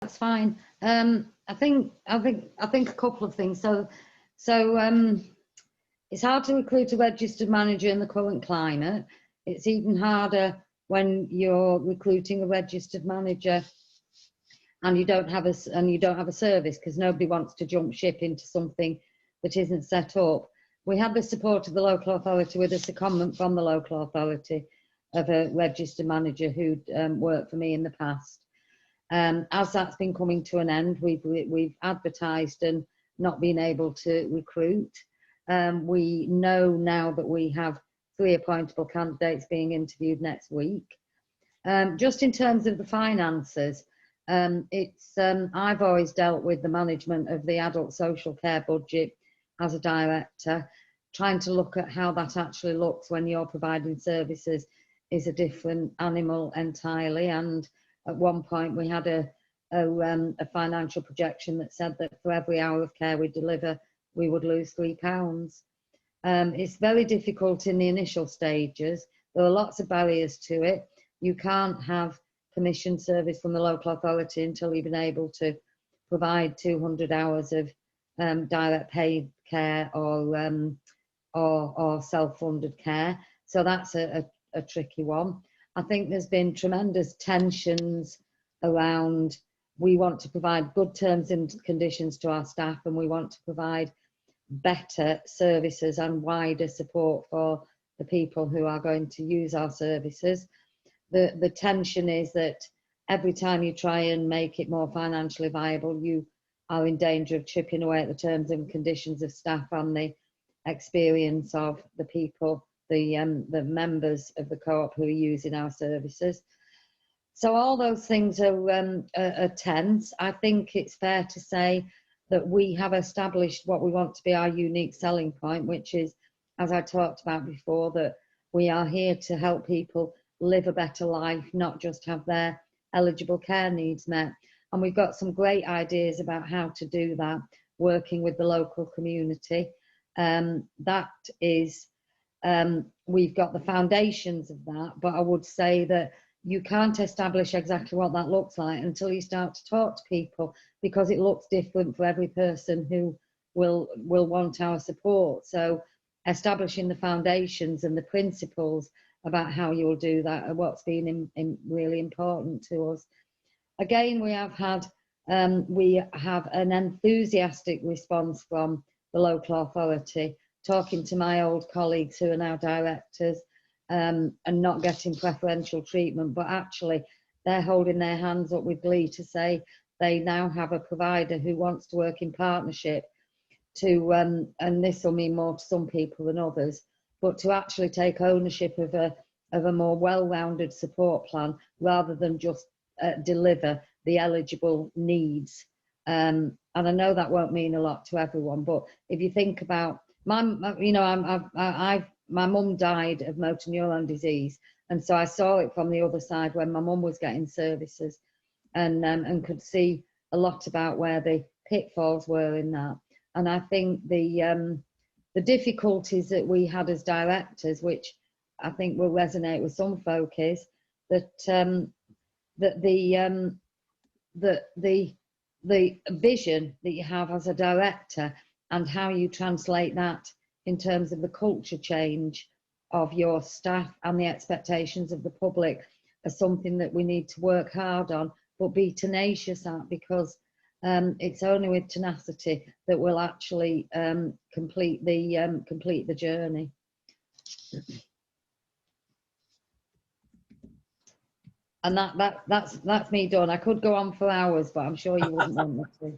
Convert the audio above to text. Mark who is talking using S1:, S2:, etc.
S1: That's fine. I think a couple of things. So it's hard to recruit a registered manager in the current climate. It's even harder when you're recruiting a registered manager and you don't have a service, because nobody wants to jump ship into something that isn't set up. We had the support of the local authority with a secondment from the local authority of a registered manager who'd worked for me in the past. As that's been coming to an end, we've advertised and not been able to recruit. We know now that we have 3 appointable candidates being interviewed next week. Just in terms of the finances, I've always dealt with the management of the adult social care budget as a director. Trying to look at how that actually looks when you're providing services is a different animal entirely. And at one point we had a financial projection that said that for every hour of care we deliver, we would lose £3. It's very difficult in the initial stages. There are lots of barriers to it. You can't have commission service from the local authority until you've been able to provide 200 hours of direct paid care or self-funded care. So that's a tricky one. I think there's been tremendous tensions around, we want to provide good terms and conditions to our staff, and we want to provide better services and wider support for the people who are going to use our services. The tension is that every time you try and make it more financially viable, you are in danger of chipping away at the terms and conditions of staff and the experience of the people, the members of the co-op who are using our services. So all those things are tense. I think it's fair to say that we have established what we want to be our unique selling point, which is, as I talked about before, that we are here to help people live a better life, not just have their eligible care needs met. And we've got some great ideas about how to do that, working with the local community. That is, we've got the foundations of that, but I would say that you can't establish exactly what that looks like until you start to talk to people, because it looks different for every person who will want our support. So establishing the foundations and the principles about how you'll do that are what's been really important to us. Again, we have an enthusiastic response from the local authority, talking to my old colleagues who are now directors, and not getting preferential treatment, but actually they're holding their hands up with glee to say they now have a provider who wants to work in partnership to, and this will mean more to some people than others, but to actually take ownership of a more well-rounded support plan rather than just deliver the eligible needs. And I know that won't mean a lot to everyone, but if you think about my mum died of motor neuron disease, and so I saw it from the other side when my mum was getting services, and could see a lot about where the pitfalls were in that. And I think the difficulties that we had as directors, which I think will resonate with some folk, is that the vision that you have as a director and how you translate that in terms of the culture change of your staff and the expectations of the public are something that we need to work hard on, but be tenacious at, because it's only with tenacity that we'll actually complete the journey. And that's me done. I could go on for hours, but I'm sure you wouldn't want me to.